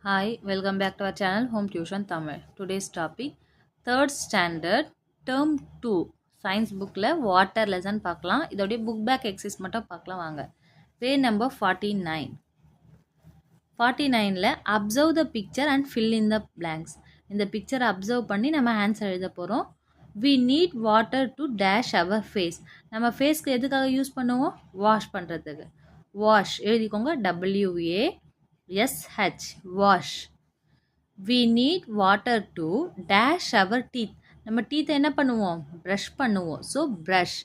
Hi, welcome back to our channel Home Tuition Tamil. Today's topic 3rd standard term 2 science bookல water lesson பார்க்கலாம். இதோட book back exercise மட்டும் பார்க்கலாம் வாங்க. Page number 49. 49ல observe the picture and fill in the blanks. இந்த picture observe பண்ணி நம்ம answer எழுத போறோம். We need water to dash our face. நம்ம ஃபேஸ்க்கு எதுக்காக யூஸ் பண்ணுவோம்? வாஷ் பண்றதுக்கு. வாஷ் எழுதிக்கோங்க WASH wash. We need water to dash our teeth. நம்ம டீத்தை என்ன பண்ணுவோம்? ப்ரஷ் பண்ணுவோம். So brush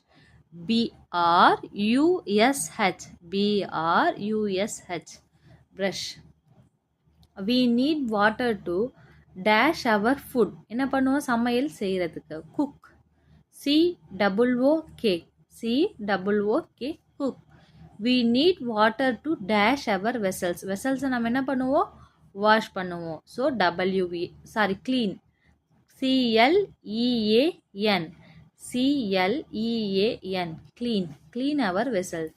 BRUSH brush. We need water to dash our food. என்ன பண்ணுவோம்? சமையல் செய்கிறதுக்கு. Cook COOK cook. We need water to dash our vessels. Vessels நம்ம என்ன பண்ணுவோம்? வாஷ் பண்ணுவோம். So clean CLEAN clean our vessels.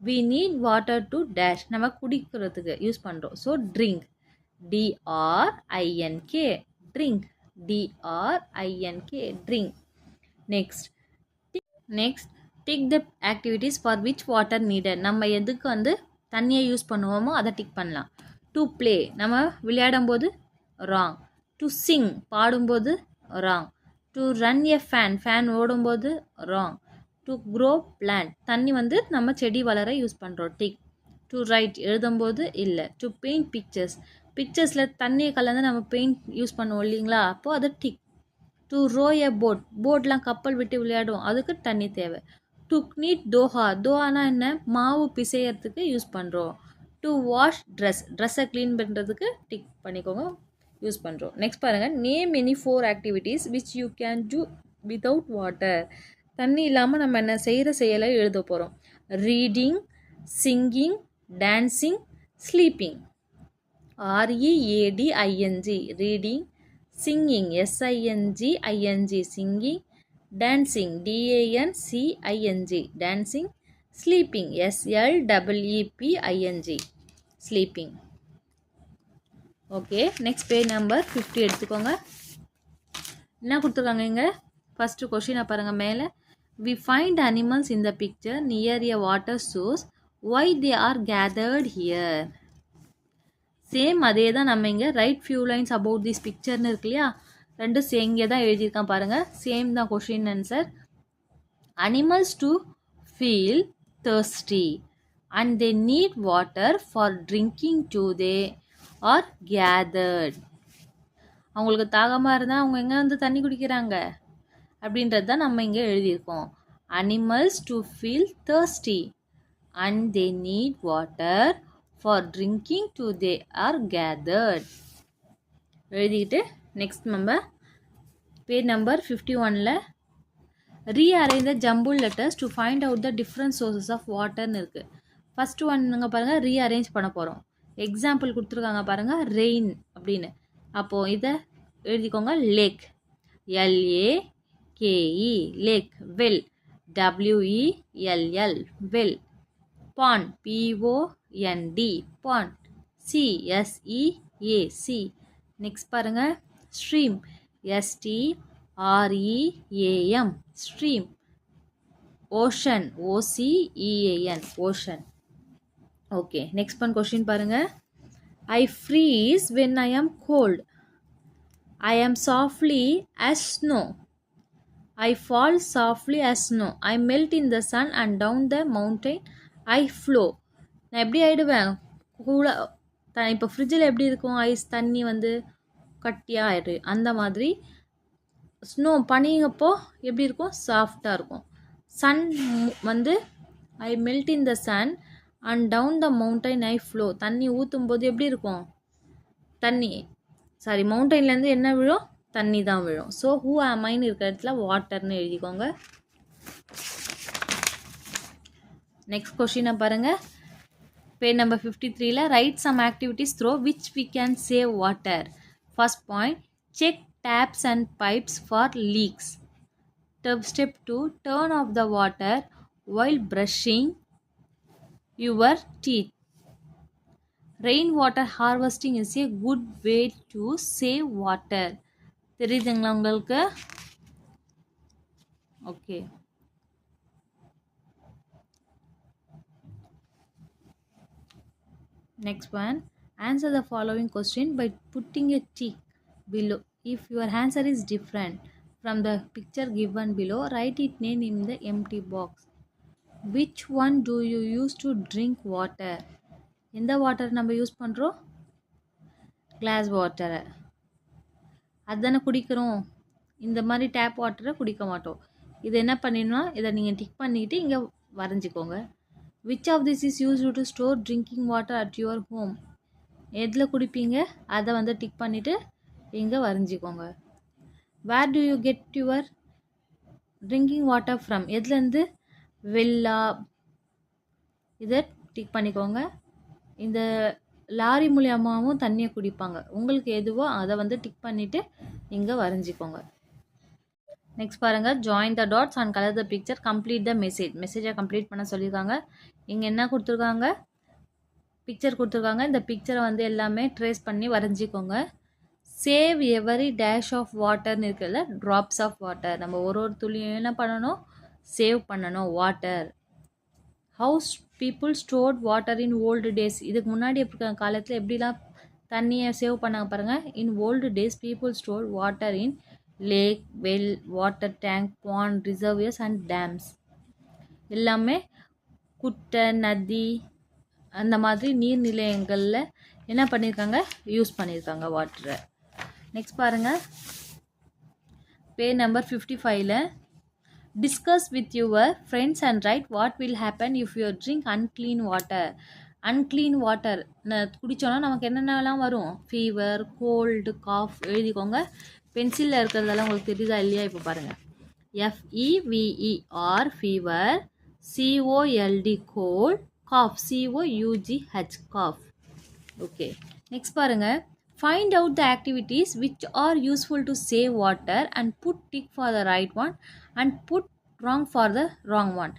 We need water to dash. நம்ம குடிக்கிறதுக்கு யூஸ் பண்ணுறோம். So drink DRINK drink. Next tick the activities for which water needed. நம்ம எதுக்கு வந்து தண்ணியை யூஸ் பண்ணுவோமோ அதை டிக் பண்ணலாம். டு ப்ளே நம்ம விளையாடும் போது ராங். டு சிங் பாடும்போது wrong. To run a fan ஓடும்போது ராங். டு க்ரோ பிளான்ட் தண்ணி வந்து நம்ம செடி வளர யூஸ் பண்ணுறோம். டிக். டு ரைட் எழுதும்போது இல்லை. டு பெயிண்ட் பிக்சர்ஸில் தண்ணியை கலந்து நம்ம பெயிண்ட் யூஸ் பண்ணுவோம் இல்லைங்களா, அப்போது அது டிக். டு ரோ எ போட்லாம் கப்பல் விட்டு விளையாடுவோம், அதுக்கு தண்ணி தேவை. டு நீட் தோஹானா என்ன? மாவு பிசையறதுக்கு யூஸ் பண்ணுறோம். டு வாஷ் ட்ரெஸ்ஸை க்ளீன் பண்ணுறதுக்கு டிக் பண்ணிக்கோங்க யூஸ் பண்ணுறோம். நெக்ஸ்ட் பாருங்கள், name any 4 activities which you can do without water. தண்ணி இல்லாமல் நம்ம என்ன செய்கிற செயலை எழுத போகிறோம். Reading, singing, dancing, sleeping. READING reading, singing singing, dancing dancing, sleeping sleeping. Okay, next page number 50 எடுத்துக்கோங்க. என்ன கொடுத்துருக்காங்க இங்கே? ஃபஸ்ட்டு கொஷினை பாருங்கள் மேலே. We find animals in the picture near a water source. Why they are gathered here? Same அதே தான் நம்ம இங்கே right few lines about this பிக்சர்னு இருக்கு இல்லையா, ரெண்டும் இங்கே தான் எழுதியிருக்கான் பாருங்கள். சேம் தான் question answer. Animals to feel thirsty and they need water for drinking too. They are gathered. அவங்களுக்கு தாகமாக இருந்தால் அவங்க எங்கே வந்து தண்ணி குடிக்கிறாங்க அப்படின்றது தான் நம்ம இங்கே எழுதியிருக்கோம். Animals to feel thirsty and they need water for drinking too. They are gathered. எழுதிக்கிட்டு நெக்ஸ்ட் நம்ம பேஜ் நம்பர் 51ல் rearrange the jumbled letters to find out the different sources of waterன்னு இருக்குது. ஃபஸ்ட்டு ஒன்னுங்க பாருங்கள், ரீஅரேஞ்ச் பண்ண போகிறோம். எக்ஸாம்பிள் கொடுத்துருக்காங்க பாருங்கள், rain அப்படின்னு. அப்போது இதை எழுதிக்கோங்க. Lake LAKE lake. Well WELL well. Pond POND pond. SEAC. Next பாருங்கள், stream STREAM stream. Ocean OCEAN ocean. Okay, next one question பாருங்கள். I freeze when I am cold. I am softly as snow. I fall softly as snow. I melt in the sun and down the mountain I flow. நான் எப்படி ஆகிடுவேன்? கூலாக. இப்போ ஃப்ரிட்ஜில் எப்படி இருக்கும்? Ice தண்ணி வந்து கட்டியாக ஆயிடு. அந்த மாதிரி ஸ்னோ பனிங்கப்போ எப்படி இருக்கும்? சாஃப்டாக இருக்கும். சன் வந்து I melt in the sun and down the mountain I flow. தண்ணி ஊற்றும் போது எப்படி இருக்கும்? மவுண்டைன்லேருந்து என்ன விழும்? தண்ணி தான் விழும். ஸோ ஹூ ஆமைன்னு இருக்கிற இடத்துல வாட்டர்னு எழுதிக்கோங்க. நெக்ஸ்ட் கொஷினை பாருங்கள். பேஜ் நம்பர் 53ல் write some activities through which we can save water. First point, check taps and pipes for leaks. Step 2, turn off the water while brushing your teeth. Rainwater harvesting is a good way to save water. தெரியுதுங்களா உங்களுக்கு? Okay. Next one, answer the following question by putting a tick below. If your answer is different from the picture given below, write it name in the empty box. Which one do you use to drink water? எந்த water நம்ம use பண்ணுறோம்? Class வாட்டரை. அதுதானே குடிக்கிறோம். இந்த மாதிரி tape வாட்டரை குடிக்க மாட்டோம். இது என்ன பண்ணிடணும்னா இதை நீங்கள் டிக் பண்ணிவிட்டு இங்கே வரைஞ்சிக்கோங்க. Which of this is used to store drinking water at your home? எதில் குடிப்பீங்க அதை வந்து டிக் பண்ணிவிட்டு இங்கே வரைஞ்சிக்கோங்க. Where do you get your drinking water from? எதுலேருந்து? வெள்ளா. இதை டிக் பண்ணிக்கோங்க. இந்த லாரி மூலியமாகவும் தண்ணியை குடிப்பாங்க. உங்களுக்கு எதுவோ அதை வந்து டிக் பண்ணிவிட்டு இங்கே வரைஞ்சிக்கோங்க. நெக்ஸ்ட் பாருங்கள், join the dots and colour the picture, complete the message. மெசேஜை கம்ப்ளீட் பண்ண சொல்லியிருக்காங்க. இங்கே என்ன கொடுத்துருக்காங்க? பிக்சர் கொடுத்துருக்காங்க. இந்த பிக்சரை வந்து எல்லாமே ட்ரேஸ் பண்ணி வரைஞ்சிக்கோங்க. சேவ் எவரி டேஷ் ஆஃப் வாட்டர்னு இருக்குல்ல, ட்ராப்ஸ் ஆஃப் வாட்டர். நம்ம ஒரு துளியும் என்ன பண்ணணும்? சேவ் பண்ணணும் water. House people stored water in old days. இதுக்கு முன்னாடி காலத்தில் எப்படிலாம் தண்ணியை சேவ் பண்ணாங்க பாருங்கள். In old days people store water in lake, well, water tank, pond, reservoirs and dams. எல்லாமே குட்டை, நதி, அந்த மாதிரி நீர்நிலையங்களில் என்ன பண்ணியிருக்காங்க? யூஸ் பண்ணியிருக்காங்க வாட்டரை. நெக்ஸ்ட் பாருங்கள், பேஜ் நம்பர் 55ல் discuss with your friends and write what will happen if you drink unclean water. Unclean water குடித்தோன்னா நமக்கு என்னென்னலாம் வரும்? Fever, cold, cough. எழுதிக்கோங்க. பென்சிலில் இருக்கிறதெல்லாம் உங்களுக்கு தெரியுதா இல்லையா? இப்போ பாருங்கள், FEVER fever, COLD cold, cough COUGH cough. Okay. Next பாருங்கள், find out the activities which are useful to save water and put tick for the right one and put wrong for the wrong one.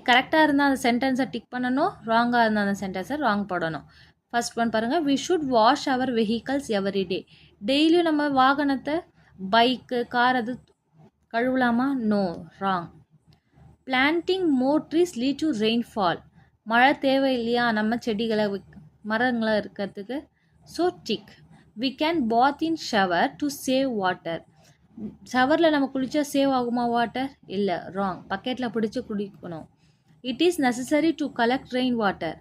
கரெக்டாக இருந்தால் அந்த சென்டென்ஸை tick பண்ணணும், ராங்காக இருந்தால் அந்த சென்டென்ஸை wrong போடணும். ஃபர்ஸ்ட் ஒன் பாருங்கள், we should wash our vehicles every day. டெய்லியும் நம்ம வாகனத்தை, பைக்கு, கார் அது கழுவலாமா? No, wrong. Planting more trees lead to rainfall. மழை தேவை இல்லையா நம்ம செடிகளை, மரங்களை இருக்கிறதுக்கு? So tick. We can bath in shower to save water. ஷவரில் நம்ம குளித்தா சேவ் ஆகுமா வாட்டர்? இல்லை, ராங். பக்கெட்டில் பிடிச்சி குடிக்கணும். It is necessary to collect rain water.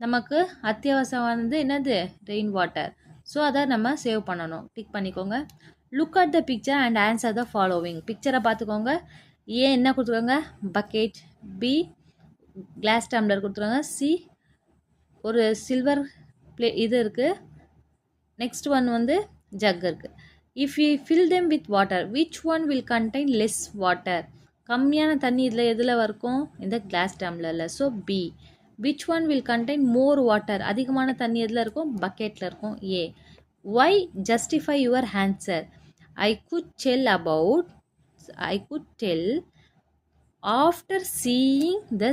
நமக்கு அத்தியாவசியம் வந்து என்னது? Rain water. ஸோ அதை நம்ம சேவ் பண்ணணும். டிக் பண்ணிக்கோங்க. Look at the picture and answer the following. பிக்சரை பார்த்துக்கோங்க. ஏ என்ன கொடுத்துருக்காங்க? பக்கெட். பி கிளாஸ் டம்ளர் கொடுத்துருக்காங்க. சி ஒரு சில்வர் இது இருக்குது. நெக்ஸ்ட் ஒன் வந்து ஜக் இருக்குது. If you fill them with water which one will contain less water? கம்மியான தண்ணி இதில் எதில் இருக்கும்? இந்த கிளாஸ் டம்ளரில். So B. Which one will contain more water? அதிகமான தண்ணி எதில் இருக்கும்? பக்கெட்டில் இருக்கும். A. Why justify your answer? I could tell after seeing the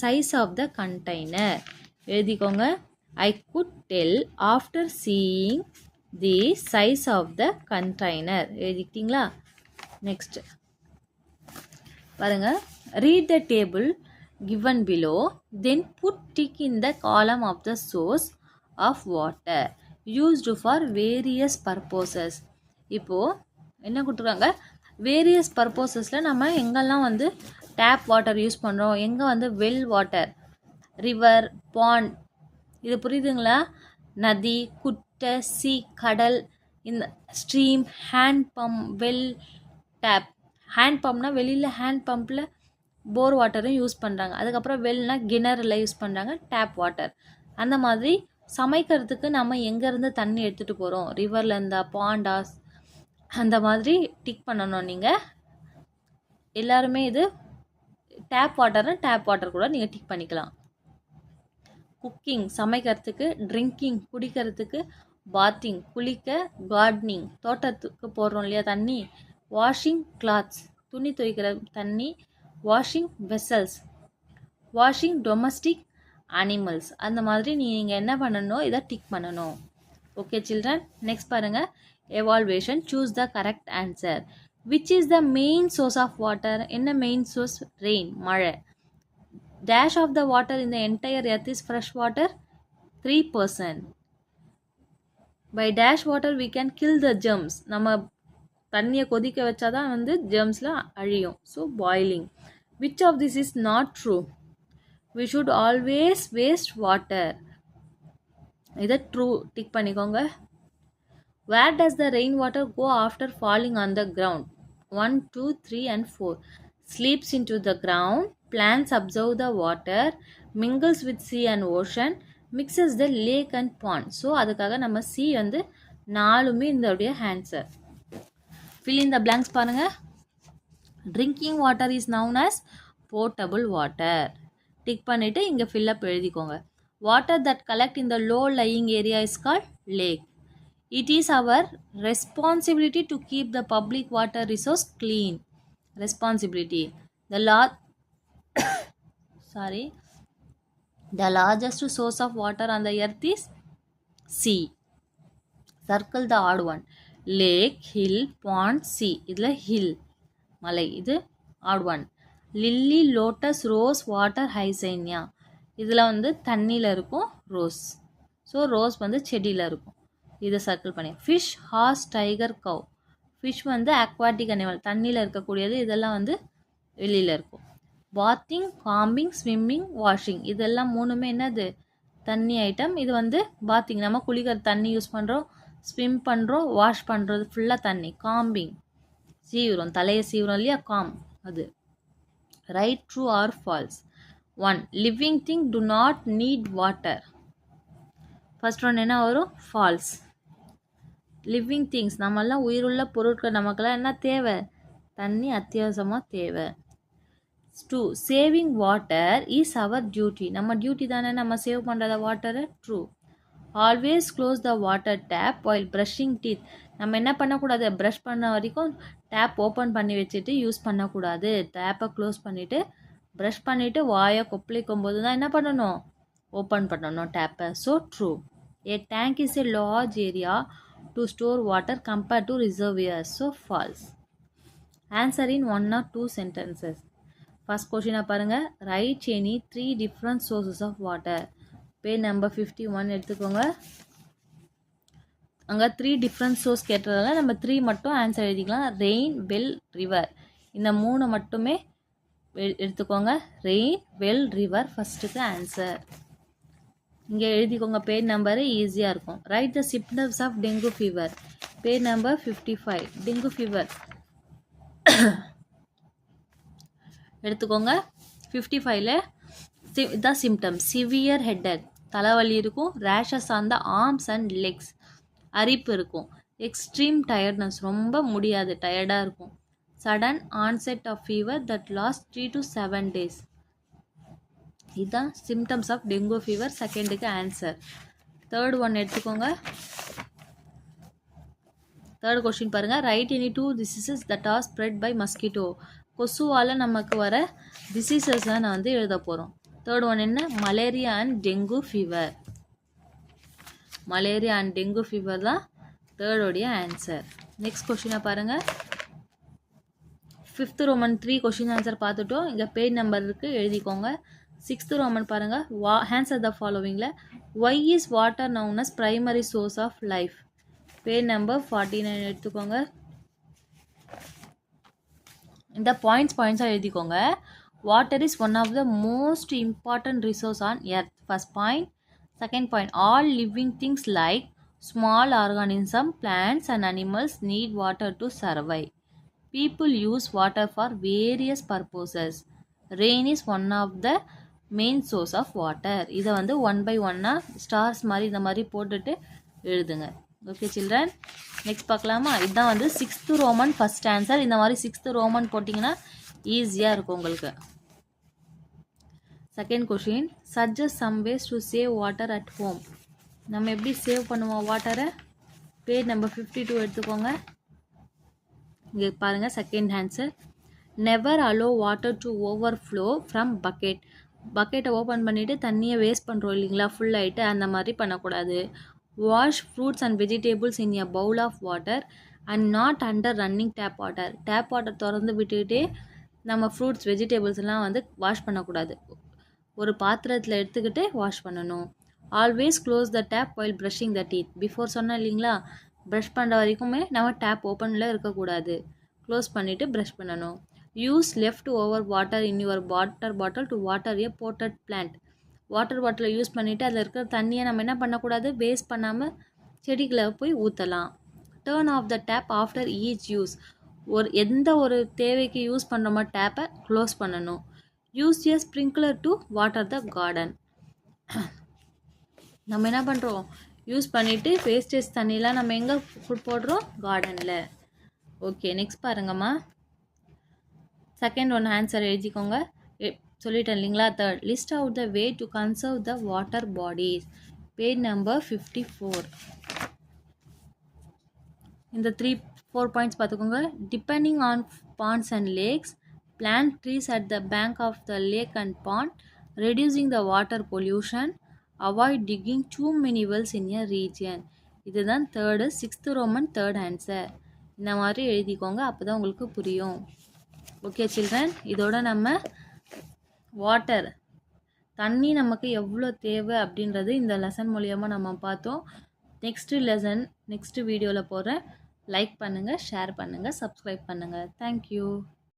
size of the container. எழுதிக்கோங்க. I could tell after seeing the size of the container. எழுதிக்கிட்டீங்களா? Next பாருங்க, read the table given below, then put tick in the column of the source of water used for various purposes. இப்போது என்ன கொடுத்துருக்காங்க? Various பர்பஸஸில் நம்ம எங்கெல்லாம் வந்து tap water use பண்ணுறோம், எங்கே வந்து வெல் வாட்டர், ரிவர், பாண்ட், இது புரியுதுங்களா? நதி, குட்டை, சி, கடல், இந்த stream, hand pump, well, tap. Hand பம்ப்னா வெளியில் ஹேண்ட் பம்பில் போர் வாட்டரும் யூஸ் பண்ணுறாங்க. அதுக்கப்புறம் வெல்னா கிணறுல யூஸ் பண்ணுறாங்க, டேப் வாட்டர். அந்த மாதிரி சமைக்கிறதுக்கு நம்ம எங்கேருந்து தண்ணி எடுத்துகிட்டு போகிறோம்? ரிவரில் இருந்தால், பாண்டாஸ், அந்த மாதிரி டிக் பண்ணணும். நீங்கள் எல்லாருமே இது டேப் வாட்டர் கூட நீங்கள் டிக் பண்ணிக்கலாம். குக்கிங் சமைக்கிறதுக்கு, ட்ரிங்கிங் குடிக்கிறதுக்கு, பாத்திங் குளிக்க, கார்டனிங் தோட்டத்துக்கு போடுறோம் இல்லையா தண்ணி, வாஷிங் கிளாத்ஸ் துணி துவைக்கிற தண்ணி, washing vessels washing domestic animals. அந்த மாதிரி நீங்கள் என்ன பண்ணணும், இதை டிக் பண்ணணும். ஓகே சில்ட்ரன், நெக்ஸ்ட் பாருங்கள். Evaluation, choose the correct answer. Which is the main source of water? என்ன மெயின் சோர்ஸ்? ரெயின், மழை. Dash of the water in the entire earth is fresh water, 3%. By dash water we can kill the germs. நம்ம தண்ணியை கொதிக்க வச்சாதான் வந்து ஜெர்ம்ஸ்லாம் அழியும். So boiling. Which of this is not true? we should always waste water. இதை true tick பண்ணிக்கோங்க. where does the rain water go after falling on the ground? 1, 2, 3 and 4. sleeps into the ground, plants absorb the water, mingles with sea and ocean, mixes the lake and pond. So அதுக்காக நம்ம C வந்து 4மே இந்த answer. fill in the blanks பாருங்க. drinking water is known as potable water. Tick பண்ணிட்டு இங்கே fill up எழுதிக்கோங்க. water that collect in the low lying area is called lake. it is our responsibility to keep the public water resource clean. responsibility. the largest source of water on the earth is sea. circle the odd one. lake, hill, pond, sea. இதில் hill மலை, இது odd one. lily, lotus, rose, water, hyacinthia. இதில் வந்து தண்ணியில் இருக்கும் rose. So rose வந்து செடியில் இருக்கும். இதை சர்க்கிள் பண்ணி. Fish, horse, tiger, cow. Fish வந்து அக்வாட்டிக் அனிமல், தண்ணியில் இருக்கக்கூடியது. இதெல்லாம் வந்து வெளியில் இருக்கும். Bathing, combing, swimming, washing. இதெல்லாம் 3மே என்னது? தண்ணி ஐட்டம். இது வந்து பாத்திங், நம்ம குளிக்கிற தண்ணி யூஸ் பண்ணுறோம். ஸ்விம் பண்ணுறோம், வாஷ் பண்ணுறது ஃபுல்லாக தண்ணி. காம்பிங், சீவுறோம், தலையை சீவுறோம் இல்லையா, காம் அது. Right, true or false? 1. Living thing to not NEET water. First one என்ன வரும்? ஃபால்ஸ். லிவிங் திங்ஸ், நம்மெல்லாம் உயிருள்ள பொருட்கள், நமக்கெல்லாம் என்ன தேவை? தண்ணி அத்தியாவசியமாக தேவை. 2. Saving water is our duty. நம்ம டியூட்டி தானே நம்ம சேவ் பண்ணுறத வாட்டரை. True. Always close the water tap while brushing teeth. நம்ம என்ன பண்ணக்கூடாது? ப்ரஷ் பண்ண வரைக்கும் டேப் ஓப்பன் பண்ணி வச்சுட்டு யூஸ் பண்ணக்கூடாது. டேப்பை க்ளோஸ் பண்ணிவிட்டு ப்ரஷ் பண்ணிவிட்டு வாயை கொப்பளிக்கும் போது தான் என்ன பண்ணணும்? ஓப்பன் பண்ணணும் டேப்பை. So true. A tank is a large area to store water compared to reservoirs. So false. Answer in 1 or 2 sentences. First கொஷினை பாருங்கள். Write any 3 different sources of water. Page number 51 எடுத்துக்கோங்க. அங்கே 3 different source கேட்டதால நம்ம 3 மட்டும் answer எழுதிக்கலாம். Rain, well, river. இந்த 3 மட்டுமே எடுத்துக்கோங்க. ரெயின், வெல், ரிவர் ஃபஸ்ட்டுக்கு ஆன்சர். இங்கே எழுதிக்கோங்க. பேஜ் நம்பரு ஈஸியாக இருக்கும். Write the symptoms of dengue fever. Page number 55. Dengue fever எடுத்துக்கோங்க. 55ல் த சிம்டம்ஸ். சிவியர் ஹெட்டேக், தலைவலி இருக்கும். Rashes on the arms and legs, அரிப்பு இருக்கும். எக்ஸ்ட்ரீம் டயர்ட்னஸ், ரொம்ப முடியாது, டயர்டாக இருக்கும். Sudden onset of fever that last 3 to 7 days. இதுதான் சிம்டம்ஸ் ஆஃப் டெங்கு ஃபீவர். செகண்டுக்கு ஆன்சர். தேர்ட் ஒன் எடுத்துக்கோங்க. தேர்ட் கொஸ்டின் பாருங்கள். Write any 2 diseases that are spread by mosquito. கொசுவால் நமக்கு வர டிசீசஸ் தான் நான் வந்து எழுத போகிறோம். தேர்ட் ஒன் என்ன? Malaria and dengue fever. Malaria and dengue fever தான் தேர்டோடைய ஆன்சர். நெக்ஸ்ட் கொஸ்டினை பாருங்கள். 5th Roman 3 கொஸ்டின் ஆன்சர் பார்த்துட்டோம். இங்கே பேஜ் நம்பர் இருக்குது, எழுதிக்கோங்க. 6th Roman பாருங்கள். ஆன்சர் த ஃபாலோவிங்கில் why is water known as primary source of life. Page number 49 எடுத்துக்கோங்க. இந்த பாயிண்ட்ஸாக எழுதிக்கோங்க. Water is one of the most important resource on earth. First point. Second point, all living things like small organism, plants and animals need water to survive. People use water for various purposes. Rain is one of the main source of water. இதை வந்து 1 by 1 stars மாதிரி இந்த மாதிரி போட்டுட்டு எழுதுங்க. Okay children, next பார்க்கலாமா? இதுதான் வந்து 6th Roman ஃபர்ஸ்ட் ஆன்சர். இந்த மாதிரி 6th Roman போட்டிங்கன்னா ஈஸியாக இருக்கும் உங்களுக்கு. Second question. Suggest some ways to save water at home. நம்ம எப்படி சேவ் பண்ணுவோம் வாட்டரை? பேஜ் நம்பர் 52 எடுத்துக்கோங்க. இங்கே பாருங்கள் second answer. Never allow water to overflow from bucket. பக்கெட்டை ஓப்பன் பண்ணிவிட்டு தண்ணியை வேஸ்ட் பண்ணுறோம் இல்லைங்களா, ஃபுல் ஆகிட்டு, அந்த மாதிரி பண்ணக்கூடாது. Wash fruits and vegetables in a bowl of water and not under running tap water. Tap water திறந்து விட்டுக்கிட்டே நம்ம ஃப்ரூட்ஸ் வெஜிடபிள்ஸ்லாம் வந்து வாஷ் பண்ணக்கூடாது. ஒரு பாத்திரத்தில் எடுத்துக்கிட்டு வாஷ் பண்ணணும். Always close the tap while brushing the teeth. Before சொன்னேன் இல்லைங்களா, ப்ரஷ் பண்ணுற வரைக்குமே நம்ம டேப் ஓப்பனில் இருக்கக்கூடாது, க்ளோஸ் பண்ணிவிட்டு ப்ரஷ் பண்ணணும். Use left over water in your water bottle to water a potted plant. வாட்டர் பாட்டிலை யூஸ் பண்ணிவிட்டு அதில் இருக்கிற தண்ணியை நம்ம என்ன பண்ணக்கூடாது, வேஸ்ட் பண்ணாமல் செடிகளை போய் ஊற்றலாம். Turn off the tap after each use. எந்த ஒரு தேவைக்கு யூஸ் பண்ணுறோமோ டேப்பை க்ளோஸ் பண்ணணும். Use a sprinkler to water the garden. நம்ம என்ன பண்ணுறோம், யூஸ் பண்ணிவிட்டு வேஸ்டேஜ் தண்ணியெலாம் நம்ம எங்கே போடுறோம், கார்டனில். ஓகே, நெக்ஸ்ட் பாருங்கம்மா. செகண்ட் ஒன் ஆன்சர் எழுதிக்கோங்க. சொல்லிட்டேன் இல்லைங்களா. Third, list out the way to conserve the water bodies. Page number 54. இந்த 4 பாயிண்ட்ஸ் பார்த்துக்கோங்க. Depending on ponds and lakes, plant trees at the bank of the lake and pond, reducing the water pollution, avoid digging too many wells in a region. இதுதான் third, 6th Roman third answer. இந்த மாதிரி எழுதிக்கோங்க, அப்போ தான் உங்களுக்கு புரியும். Okay children, இதோட நம்ம வாட்டர், தண்ணி நமக்கு எவ்வளோ தேவை அப்படின்றது இந்த லெசன் மூலியமாக நம்ம பார்த்தோம். நெக்ஸ்ட்டு லெசன் நெக்ஸ்ட்டு வீடியோவில் போடுறேன். லைக் பண்ணுங்கள், ஷேர் பண்ணுங்கள், சப்ஸ்கிரைப் பண்ணுங்கள். தேங்க்யூ.